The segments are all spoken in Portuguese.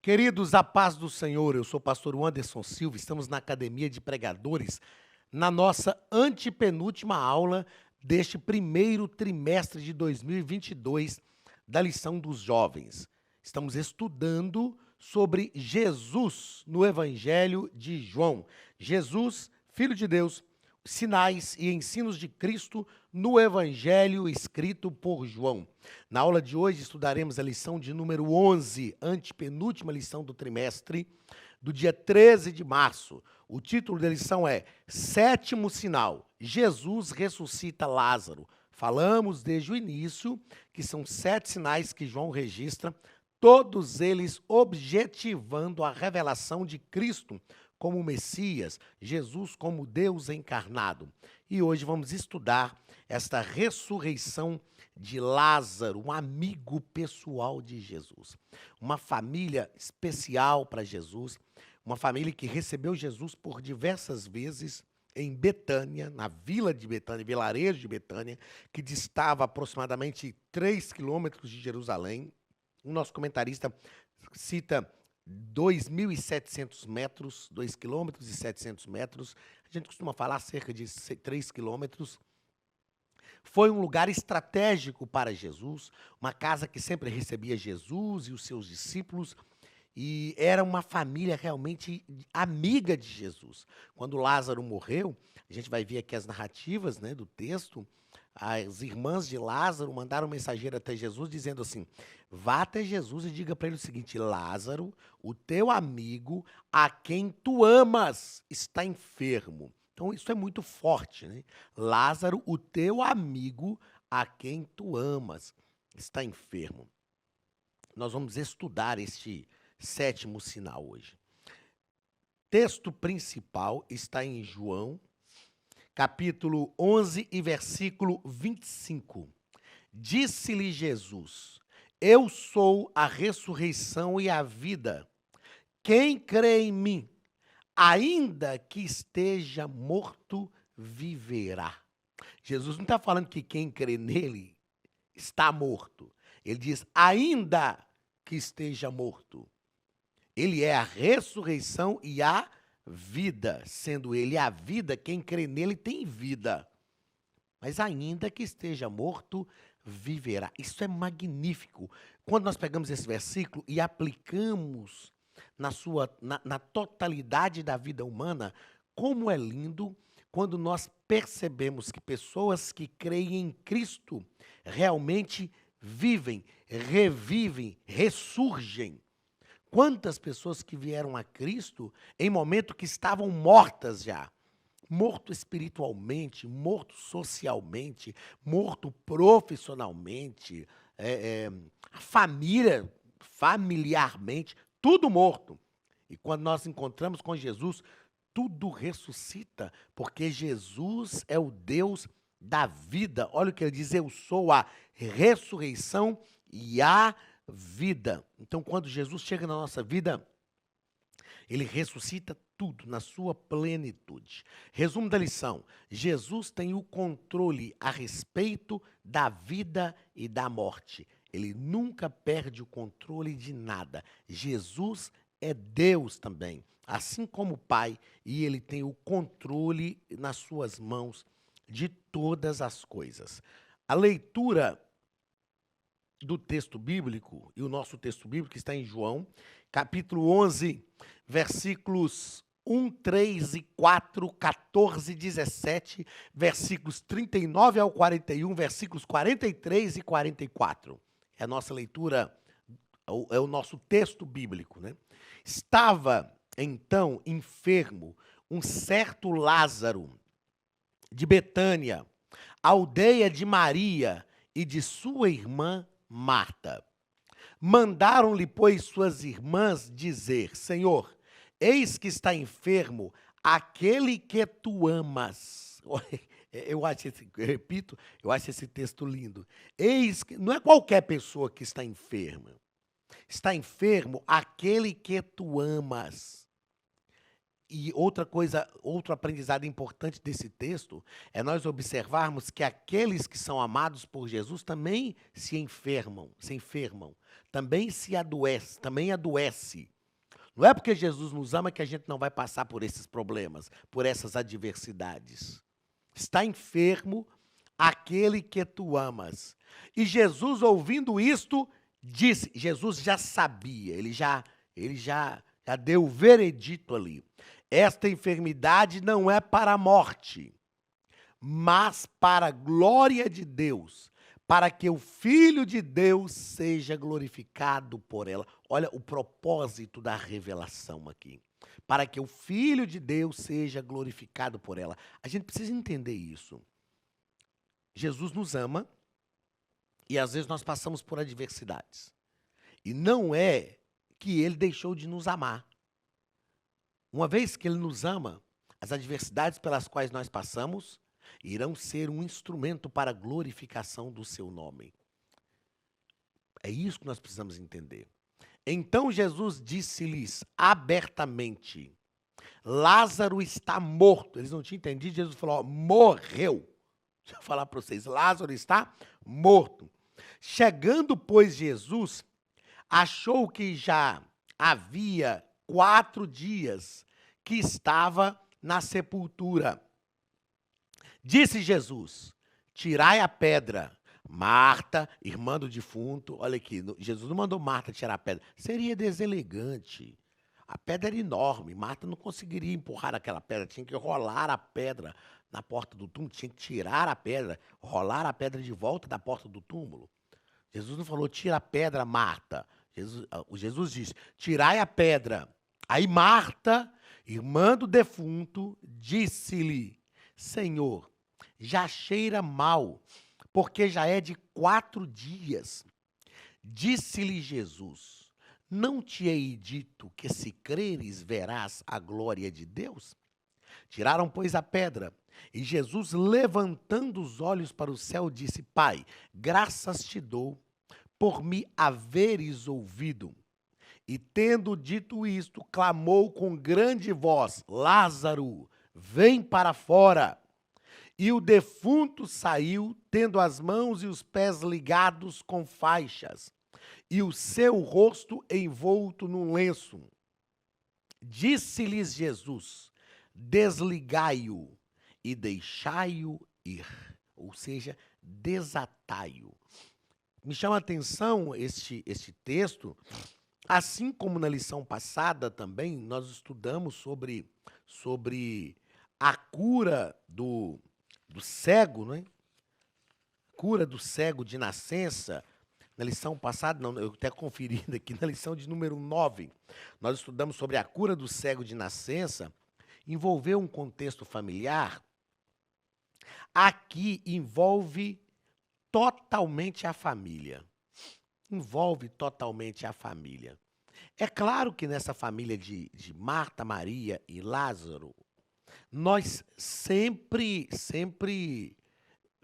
Queridos, a paz do Senhor, eu sou o pastor Anderson Silva, estamos na Academia de Pregadores, na nossa antepenúltima aula deste primeiro trimestre de 2022 da lição dos jovens. Estamos estudando sobre Jesus no Evangelho de João. Jesus, Filho de Deus, sinais e ensinos de Cristo no Evangelho escrito por João. Na aula de hoje estudaremos a lição de número 11, antepenúltima lição do trimestre, do dia 13 de março. O título da lição é Sétimo Sinal, Jesus ressuscita Lázaro. Falamos desde o início que são 7 sinais que João registra, todos eles objetivando a revelação de Cristo como Messias, Jesus como Deus encarnado. E hoje vamos estudar esta ressurreição de Lázaro, um amigo pessoal de Jesus. Uma família especial para Jesus, uma família que recebeu Jesus por diversas vezes em Betânia, na vila de Betânia, vilarejo de Betânia, que distava aproximadamente 3 quilômetros de Jerusalém. O nosso comentarista cita 2.700 metros, 2 quilômetros e 700 metros. A gente costuma falar cerca de 3 quilômetros. Foi um lugar estratégico para Jesus, uma casa que sempre recebia Jesus e os seus discípulos, e era uma família realmente amiga de Jesus. Quando Lázaro morreu, a gente vai ver aqui as narrativas, né, do texto, as irmãs de Lázaro mandaram um mensageiro até Jesus dizendo assim: vá até Jesus e diga para ele o seguinte: Lázaro, o teu amigo, a quem tu amas, está enfermo. Então isso é muito forte, né? Lázaro, o teu amigo, a quem tu amas, está enfermo. Nós vamos estudar este sétimo sinal hoje. Texto principal está em João, capítulo 11 e versículo 25. Disse-lhe Jesus: eu sou a ressurreição e a vida. Quem crê em mim, ainda que esteja morto, viverá. Jesus não está falando que quem crê nele está morto. Ele diz, ainda que esteja morto. Ele é a ressurreição e a vida. Sendo ele a vida, quem crê nele tem vida. Mas ainda que esteja morto, viverá. Isso é magnífico. Quando nós pegamos esse versículo e aplicamos na totalidade da vida humana, como é lindo quando nós percebemos que pessoas que creem em Cristo realmente vivem, revivem, ressurgem. Quantas pessoas que vieram a Cristo em momento que estavam mortas já, morto espiritualmente, morto socialmente, morto profissionalmente, familiarmente, tudo morto. E quando nós encontramos com Jesus, tudo ressuscita, porque Jesus é o Deus da vida. Olha o que ele diz, eu sou a ressurreição e a vida. Então, quando Jesus chega na nossa vida, ele ressuscita tudo na sua plenitude. Resumo da lição: Jesus tem o controle a respeito da vida e da morte. Ele nunca perde o controle de nada. Jesus é Deus também, assim como o Pai, e ele tem o controle nas suas mãos de todas as coisas. A leitura do texto bíblico, e o nosso texto bíblico está em João, capítulo 11, versículos 1, 3 e 4, 14, 17, versículos 39 ao 41, versículos 43 e 44. É a nossa leitura, é o nosso texto bíblico, né? Estava, então, enfermo um certo Lázaro de Betânia, aldeia de Maria e de sua irmã Marta. Mandaram-lhe, pois, suas irmãs dizer: Senhor, eis que está enfermo aquele que tu amas. Eu acho esse texto lindo. Eis que não é qualquer pessoa que está enferma. Está enfermo aquele que tu amas. E outra coisa, outro aprendizado importante desse texto é nós observarmos que aqueles que são amados por Jesus também se enfermam, também se adoecem, também adoece. Não é porque Jesus nos ama que a gente não vai passar por esses problemas, por essas adversidades. Está enfermo aquele que tu amas. E Jesus, ouvindo isto, disse, Jesus já sabia, ele já deu o veredito ali. Esta enfermidade não é para a morte, mas para a glória de Deus, para que o Filho de Deus seja glorificado por ela. Olha o propósito da revelação aqui. Para que o Filho de Deus seja glorificado por ela. A gente precisa entender isso. Jesus nos ama e às vezes nós passamos por adversidades. E não é que ele deixou de nos amar. Uma vez que ele nos ama, as adversidades pelas quais nós passamos irão ser um instrumento para a glorificação do seu nome. É isso que nós precisamos entender. Então Jesus disse-lhes abertamente: Lázaro está morto. Eles não tinham entendido, Jesus falou: ó, morreu. Deixa eu falar para vocês, Lázaro está morto. Chegando, pois, Jesus, achou que já havia 4 dias que estava na sepultura. Disse Jesus: tirai a pedra. Marta, irmã do defunto, olha aqui, Jesus não mandou Marta tirar a pedra. Seria deselegante. A pedra era enorme, Marta não conseguiria empurrar aquela pedra, tinha que rolar a pedra na porta do túmulo, tinha que tirar a pedra, rolar a pedra de volta da porta do túmulo. Jesus não falou, tira a pedra, Marta. Jesus disse, tirai a pedra. Aí Marta, irmã do defunto, disse-lhe, Senhor, já cheira mal, porque já é de 4 dias. Disse-lhe Jesus, não te hei dito que se creres verás a glória de Deus? Tiraram, pois, a pedra. E Jesus, levantando os olhos para o céu, disse, Pai, graças te dou por me haveres ouvido. E tendo dito isto, clamou com grande voz, Lázaro, vem para fora. E o defunto saiu, tendo as mãos e os pés ligados com faixas, e o seu rosto envolto num lenço. Disse-lhes Jesus, desligai-o e deixai-o ir, ou seja, desatai-o. Me chama a atenção este texto, assim como na lição passada também, nós estudamos sobre a cura do cego, né? Cura do cego de nascença. Na lição passada, não, eu até conferindo aqui, na lição de número 9, nós estudamos sobre a cura do cego de nascença, envolveu um contexto familiar. Aqui envolve totalmente a família. Envolve totalmente a família. É claro que nessa família de Marta, Maria e Lázaro, nós sempre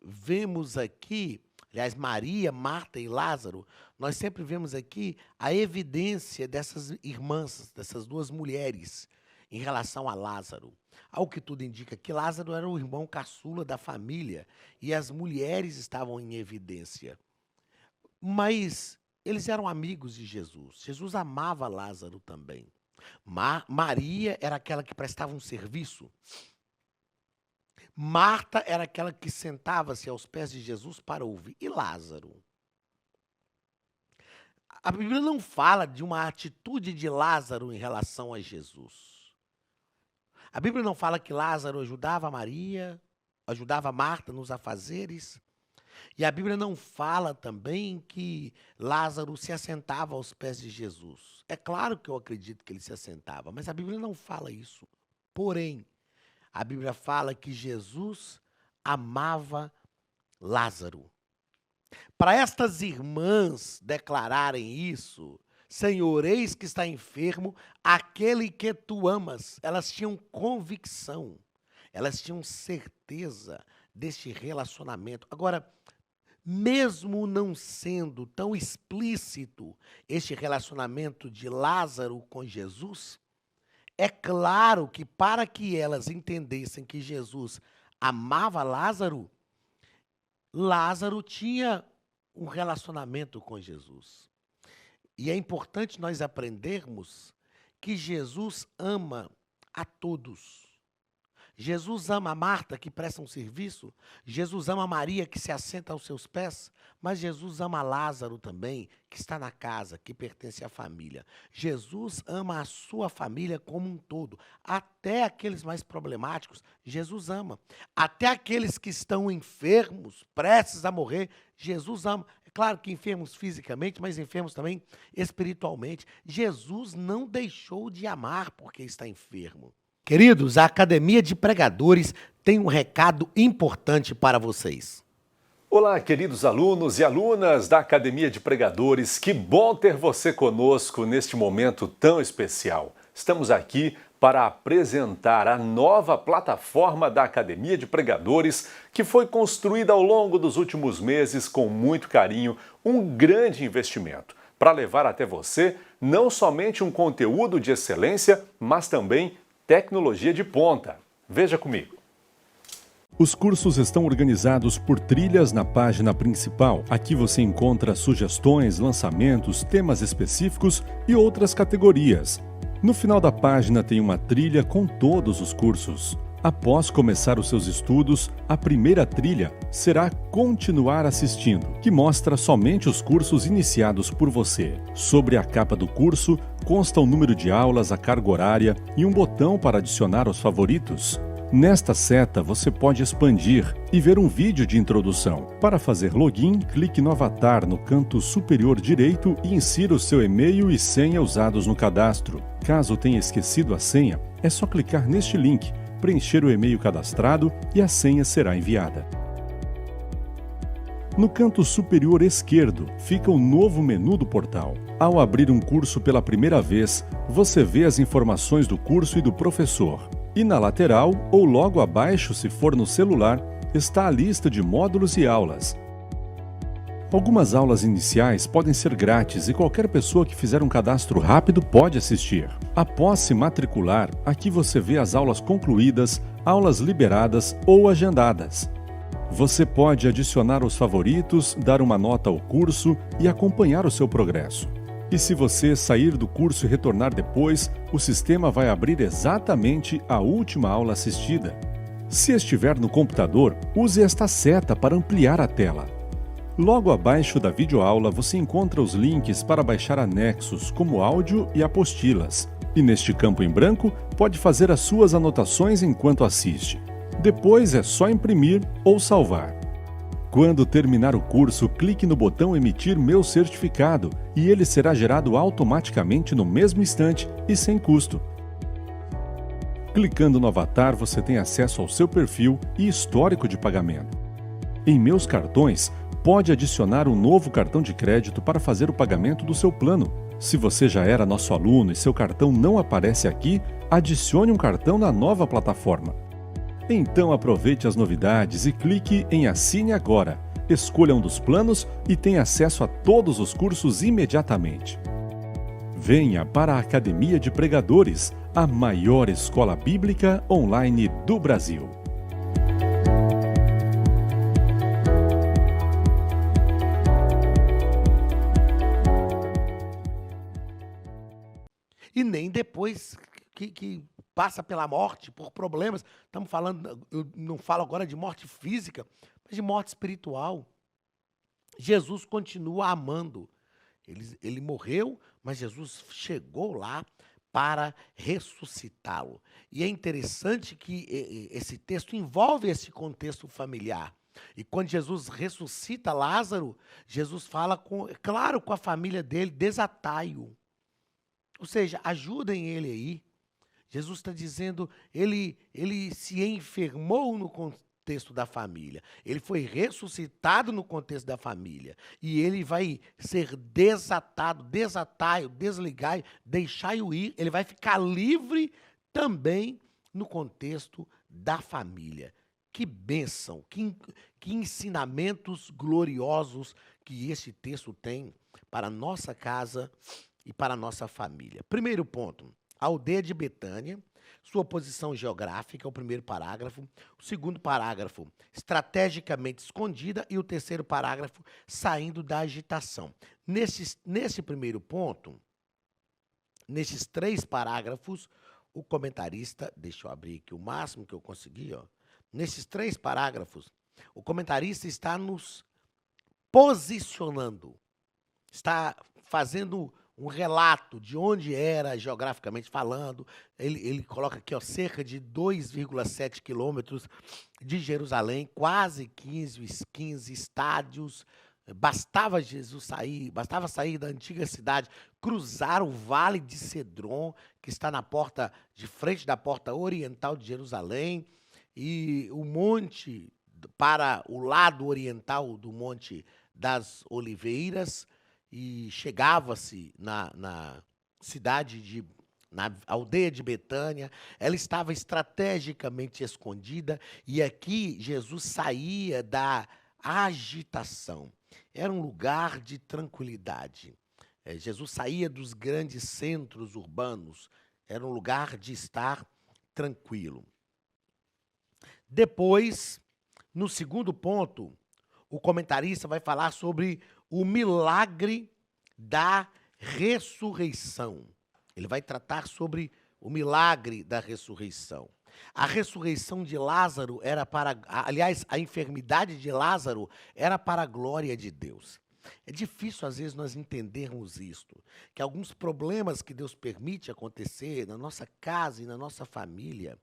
vemos aqui, aliás, Maria, Marta e Lázaro, nós sempre vemos aqui a evidência dessas irmãs, dessas 2 mulheres, em relação a Lázaro. Ao que tudo indica que Lázaro era o irmão caçula da família e as mulheres estavam em evidência. Mas eles eram amigos de Jesus. Jesus amava Lázaro também. Maria era aquela que prestava um serviço. Marta era aquela que sentava-se aos pés de Jesus para ouvir. E Lázaro? A Bíblia não fala de uma atitude de Lázaro em relação a Jesus. A Bíblia não fala que Lázaro ajudava Maria, ajudava Marta nos afazeres. E a Bíblia não fala também que Lázaro se assentava aos pés de Jesus. É claro que eu acredito que ele se assentava, mas a Bíblia não fala isso. Porém, a Bíblia fala que Jesus amava Lázaro. Para estas irmãs declararem isso, Senhor, eis que está enfermo aquele que tu amas. Elas tinham convicção, elas tinham certeza deste relacionamento. Agora, mesmo não sendo tão explícito este relacionamento de Lázaro com Jesus, É claro que para que elas entendessem que Jesus amava Lázaro, Lázaro tinha um relacionamento com Jesus. E é importante nós aprendermos que Jesus ama a todos. Jesus ama a Marta, que presta um serviço. Jesus ama a Maria, que se assenta aos seus pés. Mas Jesus ama Lázaro também, que está na casa, que pertence à família. Jesus ama a sua família como um todo. Até aqueles mais problemáticos, Jesus ama. Até aqueles que estão enfermos, prestes a morrer, Jesus ama. É claro que enfermos fisicamente, mas enfermos também espiritualmente. Jesus não deixou de amar porque está enfermo. Queridos, a Academia de Pregadores tem um recado importante para vocês. Olá, queridos alunos e alunas da Academia de Pregadores, que bom ter você conosco neste momento tão especial. Estamos aqui para apresentar a nova plataforma da Academia de Pregadores, que foi construída ao longo dos últimos meses com muito carinho, um grande investimento, para levar até você não somente um conteúdo de excelência, mas também tecnologia de ponta. Veja comigo. Os cursos estão organizados por trilhas na página principal. Aqui você encontra sugestões, lançamentos, temas específicos e outras categorias. No final da página tem uma trilha com todos os cursos. Após começar os seus estudos, a primeira trilha será Continuar assistindo, que mostra somente os cursos iniciados por você. Sobre a capa do curso, consta o número de aulas, a carga horária e um botão para adicionar aos favoritos. Nesta seta, você pode expandir e ver um vídeo de introdução. Para fazer login, clique no avatar no canto superior direito e insira o seu e-mail e senha usados no cadastro. Caso tenha esquecido a senha, é só clicar neste link, preencher o e-mail cadastrado e a senha será enviada. No canto superior esquerdo fica o novo menu do portal. Ao abrir um curso pela primeira vez, você vê as informações do curso e do professor. E na lateral, ou logo abaixo, se for no celular, está a lista de módulos e aulas. Algumas aulas iniciais podem ser grátis e qualquer pessoa que fizer um cadastro rápido pode assistir. Após se matricular, aqui você vê as aulas concluídas, aulas liberadas ou agendadas. Você pode adicionar os favoritos, dar uma nota ao curso e acompanhar o seu progresso. E se você sair do curso e retornar depois, o sistema vai abrir exatamente a última aula assistida. Se estiver no computador, use esta seta para ampliar a tela. Logo abaixo da videoaula você encontra os links para baixar anexos, como áudio e apostilas. E neste campo em branco, pode fazer as suas anotações enquanto assiste. Depois é só imprimir ou salvar. Quando terminar o curso, clique no botão Emitir meu certificado e ele será gerado automaticamente no mesmo instante e sem custo. Clicando no avatar, você tem acesso ao seu perfil e histórico de pagamento. Em Meus Cartões, pode adicionar um novo cartão de crédito para fazer o pagamento do seu plano. Se você já era nosso aluno e seu cartão não aparece aqui, adicione um cartão na nova plataforma. Então aproveite as novidades e clique em Assine Agora. Escolha um dos planos e tenha acesso a todos os cursos imediatamente. Venha para a Academia de Pregadores, a maior escola bíblica online do Brasil. E nem depois que passa pela morte, por problemas. Estamos falando, eu não falo agora de morte física, mas de morte espiritual. Jesus continua amando. Ele morreu, mas Jesus chegou lá para ressuscitá-lo. E é interessante que esse texto envolve esse contexto familiar. E quando Jesus ressuscita Lázaro, Jesus fala, claro, com a família dele, desatai-o. Ou seja, ajudem ele aí. Jesus está dizendo, ele se enfermou no contexto da família. Ele foi ressuscitado no contexto da família. E ele vai ser desatado, desatai-o, desligai, deixai-o ir. Ele vai ficar livre também no contexto da família. Que bênção, que ensinamentos gloriosos que esse texto tem para a nossa casa e para a nossa família. Primeiro ponto, A aldeia de Betânia, sua posição geográfica, é o primeiro parágrafo. O segundo parágrafo, estrategicamente escondida. E o terceiro parágrafo, saindo da agitação. Nesse primeiro ponto, nesses 3 parágrafos, o comentarista, deixa eu abrir aqui o máximo que eu consegui, ó. Nesses 3 parágrafos, o comentarista está nos posicionando, está fazendo um relato de onde era geograficamente falando. Ele coloca aqui, ó, cerca de 2,7 quilômetros de Jerusalém, quase 15 estádios. Bastava sair da antiga cidade, cruzar o vale de Cedron, que está de frente da porta oriental de Jerusalém, e o monte, para o lado oriental do Monte das Oliveiras, e chegava-se na aldeia de Betânia. Ela estava estrategicamente escondida, e aqui Jesus saía da agitação. Era um lugar de tranquilidade. Jesus saía dos grandes centros urbanos. Era um lugar de estar tranquilo. Depois, no segundo ponto, o comentarista vai falar sobre o milagre da ressurreição. Ele vai tratar sobre o milagre da ressurreição. A ressurreição de Lázaro era aliás, a enfermidade de Lázaro era para a glória de Deus. É difícil, às vezes, nós entendermos isto, que alguns problemas que Deus permite acontecer na nossa casa e na nossa família,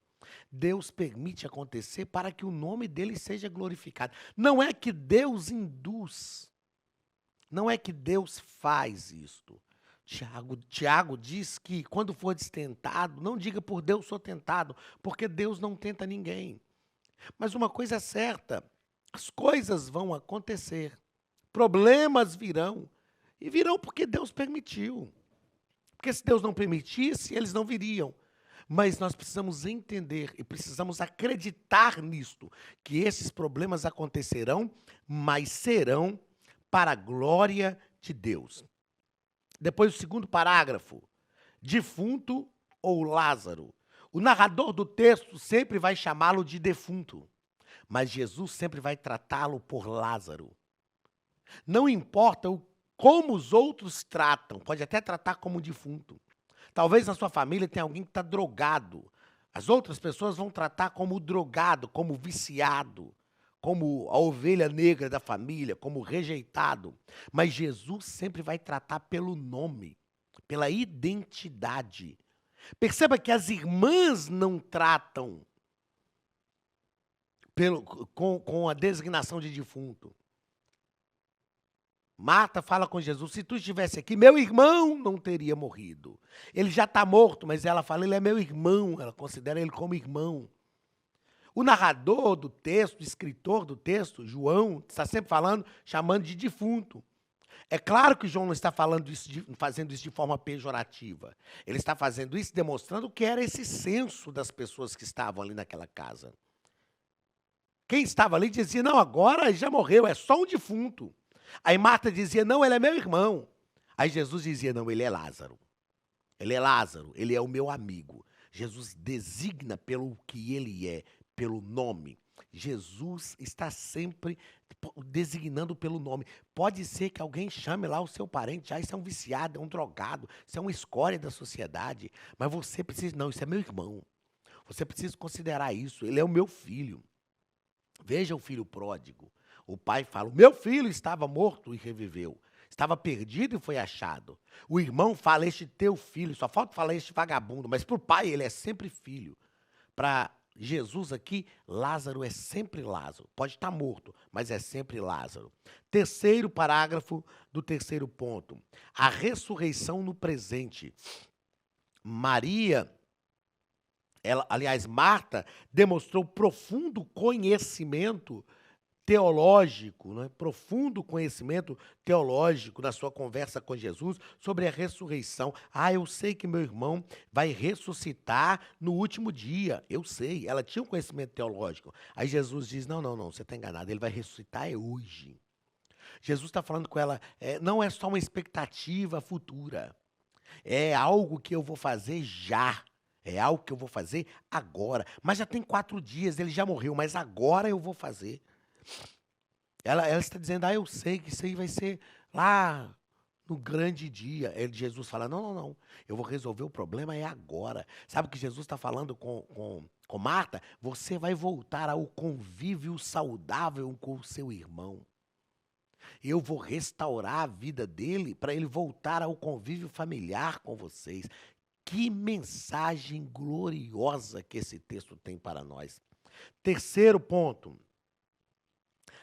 Deus permite acontecer para que o nome dele seja glorificado. Não é que Deus induz, não é que Deus faz isto. Tiago diz que quando for tentado, não diga por Deus sou tentado, porque Deus não tenta ninguém. Mas uma coisa é certa, as coisas vão acontecer, problemas virão, e virão porque Deus permitiu. Porque se Deus não permitisse, eles não viriam. Mas nós precisamos entender e precisamos acreditar nisto, que esses problemas acontecerão, mas serão para a glória de Deus. Depois o segundo parágrafo, defunto ou Lázaro. O narrador do texto sempre vai chamá-lo de defunto, mas Jesus sempre vai tratá-lo por Lázaro. Não importa como os outros tratam, pode até tratar como defunto. Talvez na sua família tenha alguém que está drogado. As outras pessoas vão tratar como drogado, como viciado, como a ovelha negra da família, como rejeitado. Mas Jesus sempre vai tratar pelo nome, pela identidade. Perceba que as irmãs não tratam com a designação de defunto. Marta fala com Jesus, se tu estivesse aqui, meu irmão não teria morrido. Ele já está morto, mas ela fala, ele é meu irmão, ela considera ele como irmão. O narrador do texto, o escritor do texto, João, está sempre chamando de defunto. É claro que João não está fazendo isso de forma pejorativa. Ele está fazendo isso demonstrando que era esse senso das pessoas que estavam ali naquela casa. Quem estava ali dizia, não, agora já morreu, é só um defunto. Aí Marta dizia, não, ele é meu irmão. Aí Jesus dizia, não, ele é Lázaro. Ele é Lázaro, ele é o meu amigo. Jesus designa pelo que ele é, pelo nome. Jesus está sempre designando pelo nome. Pode ser que alguém chame lá o seu parente, isso é um viciado, é um drogado, isso é uma escória da sociedade. Mas você precisa, não, isso é meu irmão. Você precisa considerar isso, ele é o meu filho. Veja o filho pródigo. O pai fala, o meu filho estava morto e reviveu. Estava perdido e foi achado. O irmão fala, este teu filho, só falta falar este vagabundo, mas para o pai ele é sempre filho. Para Jesus aqui, Lázaro é sempre Lázaro. Pode estar morto, mas é sempre Lázaro. Terceiro parágrafo do terceiro ponto. A ressurreição no presente. Marta demonstrou profundo conhecimento teológico, né? Profundo conhecimento teológico na sua conversa com Jesus sobre a ressurreição. Eu sei que meu irmão vai ressuscitar no último dia. Eu sei, ela tinha um conhecimento teológico. Aí Jesus diz, não, você está enganado, ele vai ressuscitar hoje. Jesus está falando com ela, não é só uma expectativa futura. É algo que eu vou fazer já. É algo que eu vou fazer agora. Mas já tem 4 dias, ele já morreu, mas agora eu vou fazer. Ela está dizendo, eu sei que isso aí vai ser lá no grande dia. Jesus fala, não, eu vou resolver o problema agora. Sabe o que Jesus está falando com Marta? Você vai voltar ao convívio saudável com o seu irmão. Eu vou restaurar a vida dele para ele voltar ao convívio familiar com vocês. Que mensagem gloriosa que esse texto tem para nós. Terceiro ponto.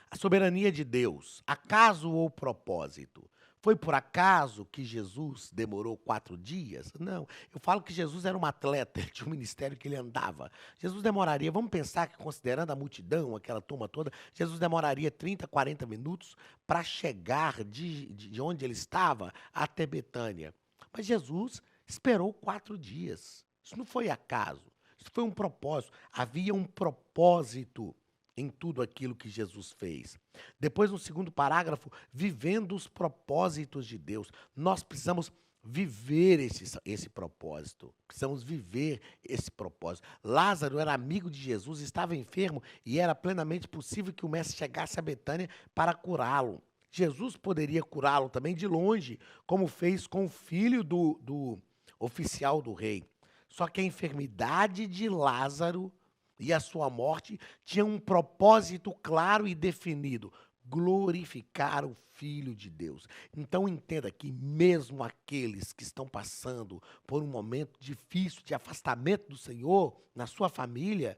A soberania de Deus, acaso ou propósito? Foi por acaso que Jesus demorou 4 dias? Não, eu falo que Jesus era um atleta, ele tinha um ministério que ele andava. Jesus demoraria, vamos pensar que considerando a multidão, aquela turma toda, Jesus demoraria 30, 40 minutos para chegar de onde ele estava até Betânia. Mas Jesus esperou 4 dias. Isso não foi acaso, isso foi um propósito. Havia um propósito em tudo aquilo que Jesus fez. Depois, no segundo parágrafo, vivendo os propósitos de Deus. Nós precisamos viver esse propósito. Precisamos viver esse propósito. Lázaro era amigo de Jesus, estava enfermo e era plenamente possível que o mestre chegasse a Betânia para curá-lo. Jesus poderia curá-lo também de longe, como fez com o filho do oficial do rei. Só que a enfermidade de Lázaro e a sua morte tinha um propósito claro e definido: glorificar o Filho de Deus. Então entenda que mesmo aqueles que estão passando por um momento difícil de afastamento do Senhor, na sua família,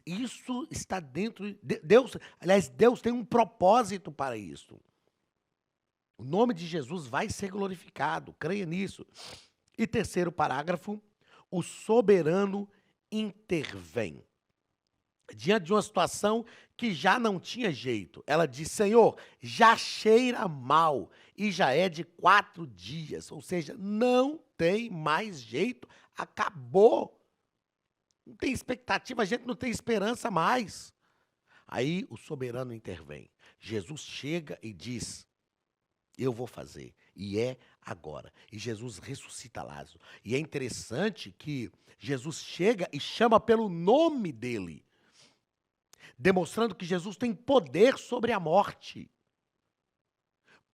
isso está dentro de Deus. Aliás, Deus tem um propósito para isso. O nome de Jesus vai ser glorificado, creia nisso. E terceiro parágrafo, o soberano intervém. Diante de uma situação que já não tinha jeito, ela diz, Senhor, já cheira mal e já é de 4 dias, ou seja, não tem mais jeito, acabou. Não tem expectativa, a gente não tem esperança mais. Aí o soberano intervém. Jesus chega e diz, eu vou fazer, e é agora. E Jesus ressuscita Lázaro. E é interessante que Jesus chega e chama pelo nome dele, demonstrando que Jesus tem poder sobre a morte.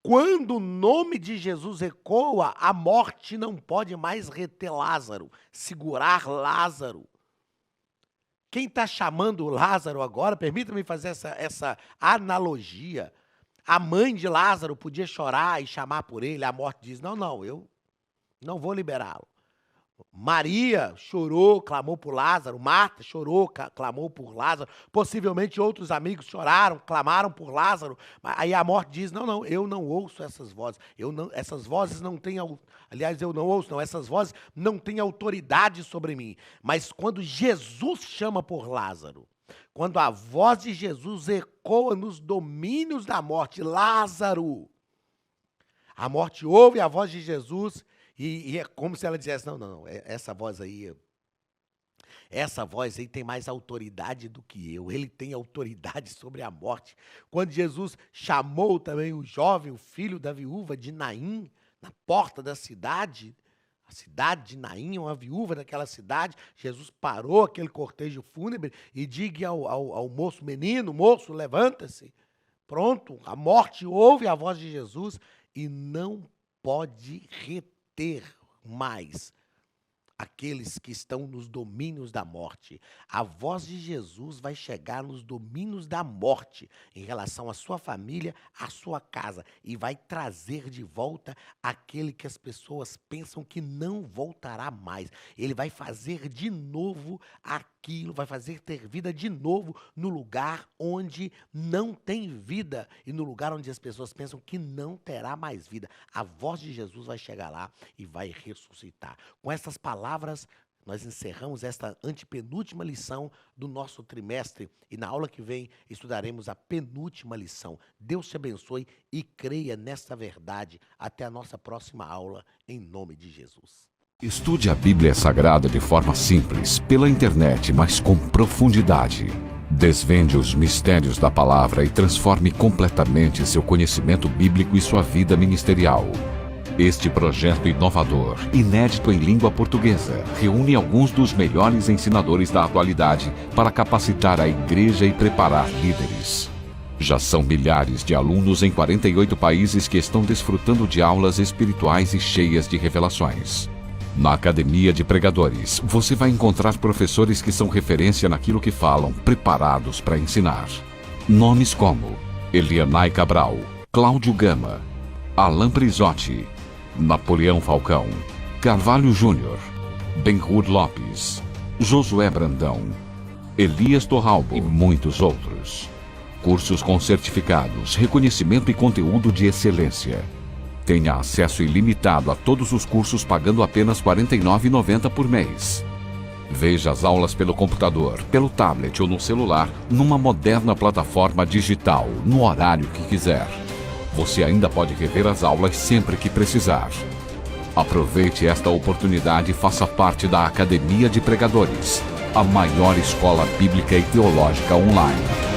Quando o nome de Jesus ecoa, a morte não pode mais reter Lázaro, segurar Lázaro. Quem está chamando Lázaro agora, permita-me fazer essa analogia. A mãe de Lázaro podia chorar e chamar por ele, a morte diz, não, eu não vou liberá-lo. Maria chorou, clamou por Lázaro, Marta chorou, clamou por Lázaro, possivelmente outros amigos choraram, clamaram por Lázaro, aí a morte diz, não, eu não ouço essas vozes, essas vozes não têm, aliás, eu não ouço, não, essas vozes não têm autoridade sobre mim, mas quando Jesus chama por Lázaro, quando a voz de Jesus ecoa nos domínios da morte, Lázaro, a morte ouve a voz de Jesus e é como se ela dissesse, não, essa voz aí tem mais autoridade do que eu, ele tem autoridade sobre a morte. Quando Jesus chamou também o jovem, o filho da viúva de Naim, na porta da cidade, a cidade de Naim, uma viúva daquela cidade, Jesus parou aquele cortejo fúnebre e diga ao moço, menino, moço, levanta-se. Pronto, a morte ouve a voz de Jesus e não pode reter mais aqueles que estão nos domínios da morte. A voz de Jesus vai chegar nos domínios da morte em relação à sua família, à sua casa, e vai trazer de volta aquele que as pessoas pensam que não voltará mais. Ele vai fazer de novo aquilo, vai fazer ter vida de novo no lugar onde não tem vida e no lugar onde as pessoas pensam que não terá mais vida. A voz de Jesus vai chegar lá e vai ressuscitar. Com essas palavras, nós encerramos esta antepenúltima lição do nosso trimestre e na aula que vem estudaremos a penúltima lição. Deus te abençoe e creia nesta verdade. Até a nossa próxima aula, em nome de Jesus. Estude a Bíblia Sagrada de forma simples, pela internet, mas com profundidade. Desvende os mistérios da palavra e transforme completamente seu conhecimento bíblico e sua vida ministerial. Este projeto inovador, inédito em língua portuguesa, reúne alguns dos melhores ensinadores da atualidade para capacitar a igreja e preparar líderes. Já são milhares de alunos em 48 países que estão desfrutando de aulas espirituais e cheias de revelações. Na Academia de Pregadores, você vai encontrar professores que são referência naquilo que falam, preparados para ensinar. Nomes como Elianai Cabral, Cláudio Gama, Alan Prisotti, Napoleão Falcão, Carvalho Júnior, Benhur Lopes, Josué Brandão, Elias Torralbo e muitos outros. Cursos com certificados, reconhecimento e conteúdo de excelência. Tenha acesso ilimitado a todos os cursos pagando apenas R$ 49,90 por mês. Veja as aulas pelo computador, pelo tablet ou no celular, numa moderna plataforma digital, no horário que quiser. Você ainda pode rever as aulas sempre que precisar. Aproveite esta oportunidade e faça parte da Academia de Pregadores, a maior escola bíblica e teológica online.